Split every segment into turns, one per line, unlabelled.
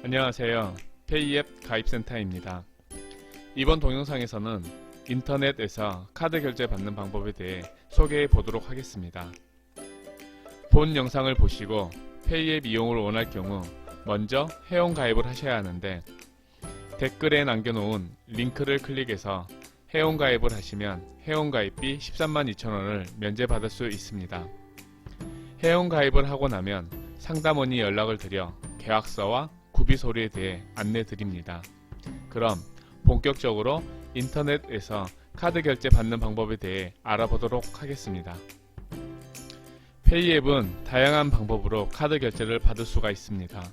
안녕하세요. 페이앱 가입센터입니다. 이번 동영상에서는 인터넷에서 카드 결제 받는 방법에 대해 소개해 보도록 하겠습니다. 본 영상을 보시고 페이앱 이용을 원할 경우 먼저 회원 가입을 하셔야 하는데, 댓글에 남겨놓은 링크를 클릭해서 회원 가입을 하시면 회원 가입비 13만 2천원을 면제받을 수 있습니다. 회원 가입을 하고 나면 상담원이 연락을 드려 계약서와 구비 서류에 대해 안내 드립니다. 그럼 본격적으로 인터넷에서 카드 결제 받는 방법에 대해 알아보도록 하겠습니다. 페이앱은 다양한 방법으로 카드 결제를 받을 수가 있습니다.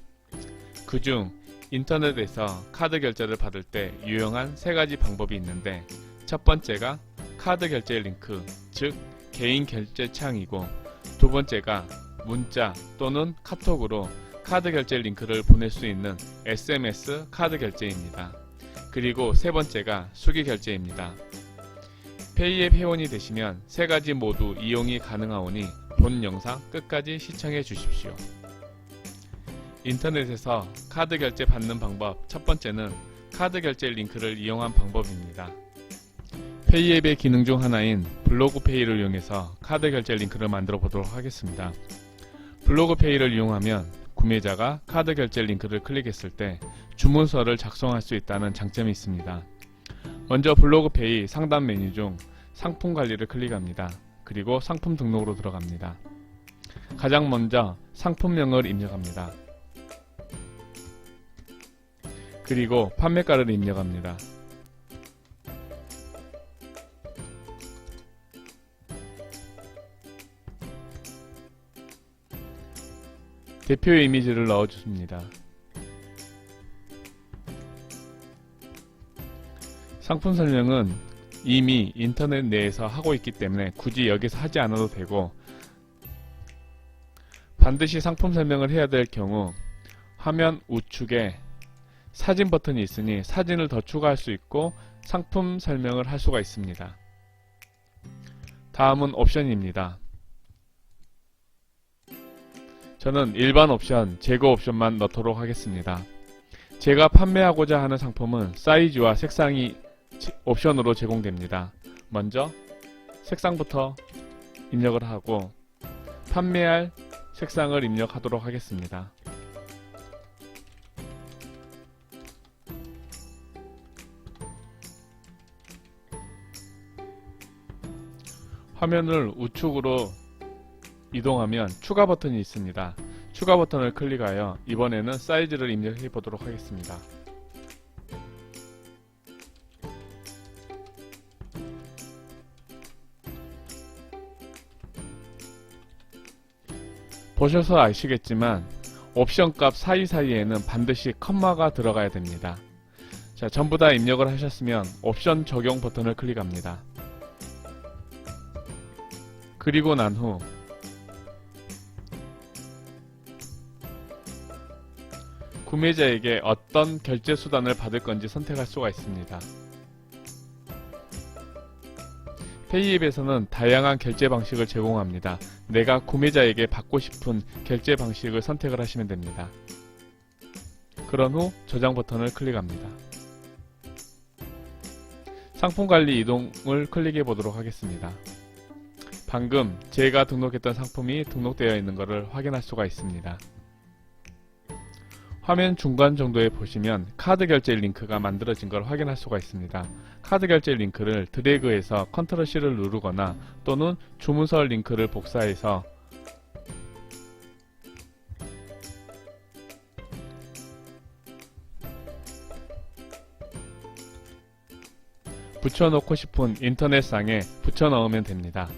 그중 인터넷에서 카드 결제를 받을 때 유용한 세 가지 방법이 있는데, 첫 번째가 카드 결제 링크, 즉 개인 결제 창이고, 두 번째가 문자 또는 카톡으로 카드 결제 링크를 보낼 수 있는 SMS 카드 결제입니다. 그리고 세 번째가 수기 결제입니다. 페이앱 회원이 되시면 세 가지 모두 이용이 가능하오니 본 영상 끝까지 시청해 주십시오. 인터넷에서 카드 결제 받는 방법, 첫 번째는 카드 결제 링크를 이용한 방법입니다. 페이앱의 기능 중 하나인 블로그페이를 이용해서 카드 결제 링크를 만들어 보도록 하겠습니다. 블로그페이를 이용하면 구매자가 카드 결제 링크를 클릭했을 때 주문서를 작성할 수 있다는 장점이 있습니다. 먼저 블로그페이 상단 메뉴 중 상품 관리를 클릭합니다. 그리고 상품 등록으로 들어갑니다. 가장 먼저 상품명을 입력합니다. 그리고 판매가를 입력합니다. 대표 이미지를 넣어줍니다. 상품 설명은 이미 인터넷 내에서 하고 있기 때문에 굳이 여기서 하지 않아도 되고, 반드시 상품 설명을 해야 될 경우 화면 우측에 사진 버튼이 있으니 사진을 더 추가할 수 있고 상품 설명을 할 수가 있습니다. 다음은 옵션입니다. 저는 일반 옵션, 재고 옵션만 넣도록 하겠습니다. 제가 판매하고자 하는 상품은 사이즈와 색상이 옵션으로 제공됩니다. 먼저 색상부터 입력을 하고 판매할 색상을 입력하도록 하겠습니다. 화면을 우측으로 이동하면 추가 버튼이 있습니다. 추가 버튼을 클릭하여 이번에는 사이즈를 입력해 보도록 하겠습니다. 보셔서 아시겠지만 옵션 값 사이사이에는 반드시 컴마가 들어가야 됩니다. 자, 전부 다 입력을 하셨으면 옵션 적용 버튼을 클릭합니다. 그리고 난 후 구매자에게 어떤 결제 수단을 받을 건지 선택할 수가 있습니다. 페이앱에서는 다양한 결제 방식을 제공합니다. 내가 구매자에게 받고 싶은 결제 방식을 선택을 하시면 됩니다. 그런 후 저장 버튼을 클릭합니다. 상품 관리 이동을 클릭해 보도록 하겠습니다. 방금 제가 등록했던 상품이 등록되어 있는 것을 확인할 수가 있습니다. 화면 중간 정도에 보시면 카드 결제 링크가 만들어진 걸 확인할 수가 있습니다. 카드 결제 링크를 드래그해서 컨트롤 C를 누르거나 또는 주문서 링크를 복사해서 붙여놓고 싶은 인터넷상에 붙여 넣으면 됩니다.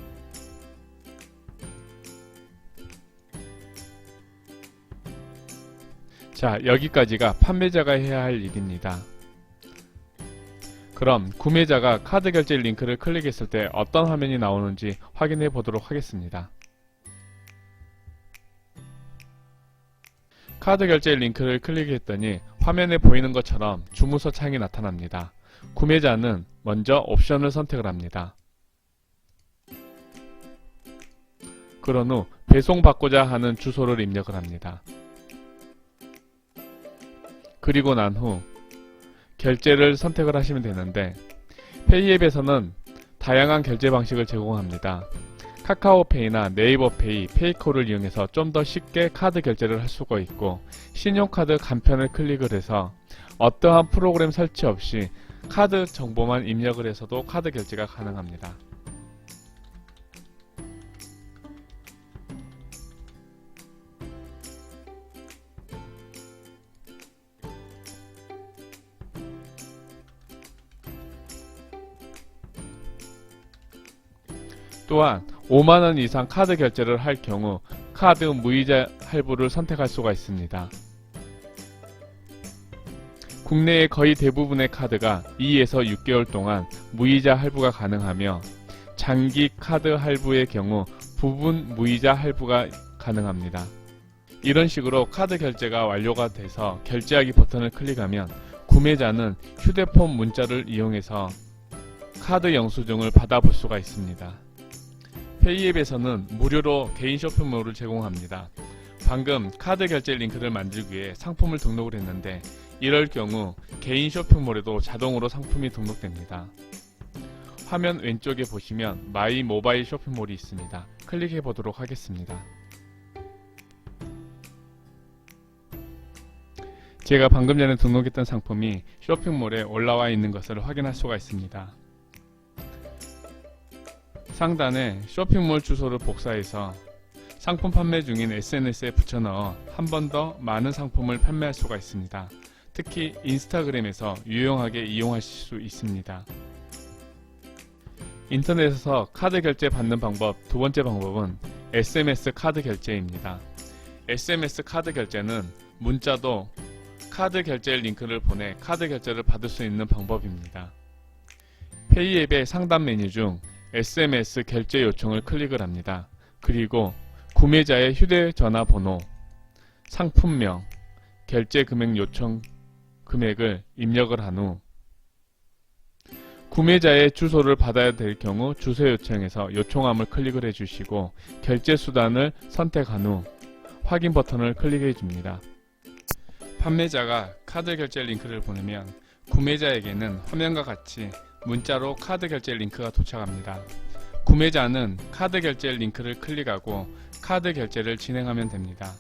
자, 여기까지가 판매자가 해야 할 일입니다. 그럼 구매자가 카드 결제 링크를 클릭했을 때 어떤 화면이 나오는지 확인해 보도록 하겠습니다. 카드 결제 링크를 클릭했더니 화면에 보이는 것처럼 주문서 창이 나타납니다. 구매자는 먼저 옵션을 선택을 합니다. 그런 후 배송받고자 하는 주소를 입력을 합니다. 그리고 난 후 결제를 선택을 하시면 되는데, 페이앱에서는 다양한 결제 방식을 제공합니다. 카카오페이나 네이버페이, 페이콜을 이용해서 좀 더 쉽게 카드 결제를 할 수가 있고, 신용카드 간편을 클릭을 해서 어떠한 프로그램 설치 없이 카드 정보만 입력을 해서도 카드 결제가 가능합니다. 또한 5만원 이상 카드 결제를 할 경우 카드 무이자 할부를 선택할 수가 있습니다. 국내의 거의 대부분의 카드가 2에서 6개월 동안 무이자 할부가 가능하며, 장기 카드 할부의 경우 부분 무이자 할부가 가능합니다. 이런 식으로 카드 결제가 완료가 돼서 결제하기 버튼을 클릭하면 구매자는 휴대폰 문자를 이용해서 카드 영수증을 받아볼 수가 있습니다. 페이앱에서는 무료로 개인 쇼핑몰을 제공합니다. 방금 카드 결제 링크를 만들기 위해 상품을 등록을 했는데, 이럴 경우 개인 쇼핑몰에도 자동으로 상품이 등록됩니다. 화면 왼쪽에 보시면 마이 모바일 쇼핑몰이 있습니다. 클릭해 보도록 하겠습니다. 제가 방금 전에 등록했던 상품이 쇼핑몰에 올라와 있는 것을 확인할 수가 있습니다. 상단에 쇼핑몰 주소를 복사해서 상품 판매 중인 SNS에 붙여넣어 한 번 더 많은 상품을 판매할 수가 있습니다. 특히 인스타그램에서 유용하게 이용하실 수 있습니다. 인터넷에서 카드 결제 받는 방법 두 번째 방법은 SMS 카드 결제입니다. SMS 카드 결제는 문자도 카드 결제 링크를 보내 카드 결제를 받을 수 있는 방법입니다. 페이앱의 상단 메뉴 중 SMS 결제 요청을 클릭을 합니다. 그리고 구매자의 휴대전화 번호, 상품명, 결제 금액 요청 금액을 입력을 한 후 구매자의 주소를 받아야 될 경우 주소 요청에서 요청함을 클릭을 해주시고, 결제 수단을 선택한 후 확인 버튼을 클릭해 줍니다. 판매자가 카드 결제 링크를 보내면 구매자에게는 화면과 같이 문자로 카드 결제 링크가 도착합니다. 구매자는 카드 결제 링크를 클릭하고 카드 결제를 진행하면 됩니다.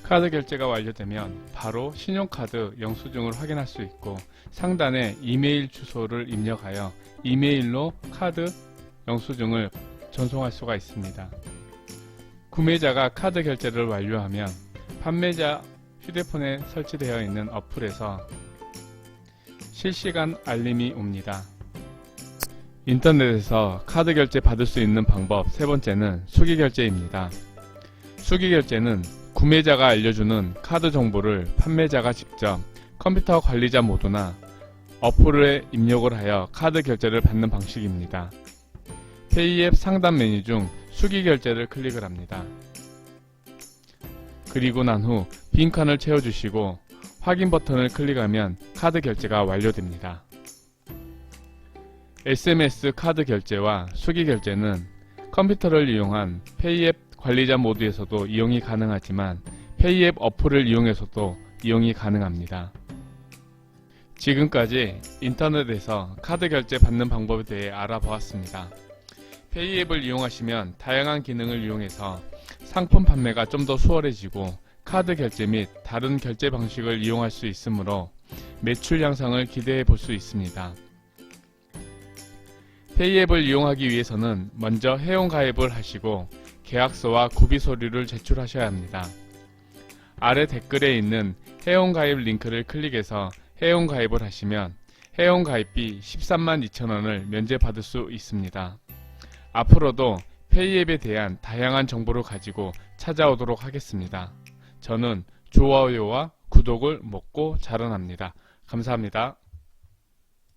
카드 결제가 완료되면 바로 신용카드 영수증을 확인할 수 있고, 상단에 이메일 주소를 입력하여 이메일로 카드 영수증을 전송할 수가 있습니다. 구매자가 카드 결제를 완료하면 판매자 휴대폰에 설치되어 있는 어플에서 실시간 알림이 옵니다. 인터넷에서 카드 결제 받을 수 있는 방법 세 번째는 수기 결제입니다. 수기 결제는 구매자가 알려주는 카드 정보를 판매자가 직접 컴퓨터 관리자 모드나 어플에 입력을 하여 카드 결제를 받는 방식입니다. 페이앱 상단 메뉴 중 수기 결제를 클릭을 합니다. 그리고 난 후 빈 칸을 채워주시고 확인 버튼을 클릭하면 카드 결제가 완료됩니다. SMS 카드 결제와 수기 결제는 컴퓨터를 이용한 페이앱 관리자 모드에서도 이용이 가능하지만 페이앱 어플을 이용해서도 이용이 가능합니다. 지금까지 인터넷에서 카드 결제 받는 방법에 대해 알아보았습니다. 페이앱을 이용하시면 다양한 기능을 이용해서 상품 판매가 좀 더 수월해지고 카드 결제 및 다른 결제 방식을 이용할 수 있으므로 매출 향상을 기대해 볼 수 있습니다. 페이앱을 이용하기 위해서는 먼저 회원가입을 하시고 계약서와 구비서류를 제출하셔야 합니다. 아래 댓글에 있는 회원가입 링크를 클릭해서 회원가입을 하시면 회원가입비 13만 2천원을 면제받을 수 있습니다. 앞으로도 페이앱에 대한 다양한 정보를 가지고 찾아오도록 하겠습니다. 저는 좋아요와 구독을 먹고 자라납니다. 감사합니다.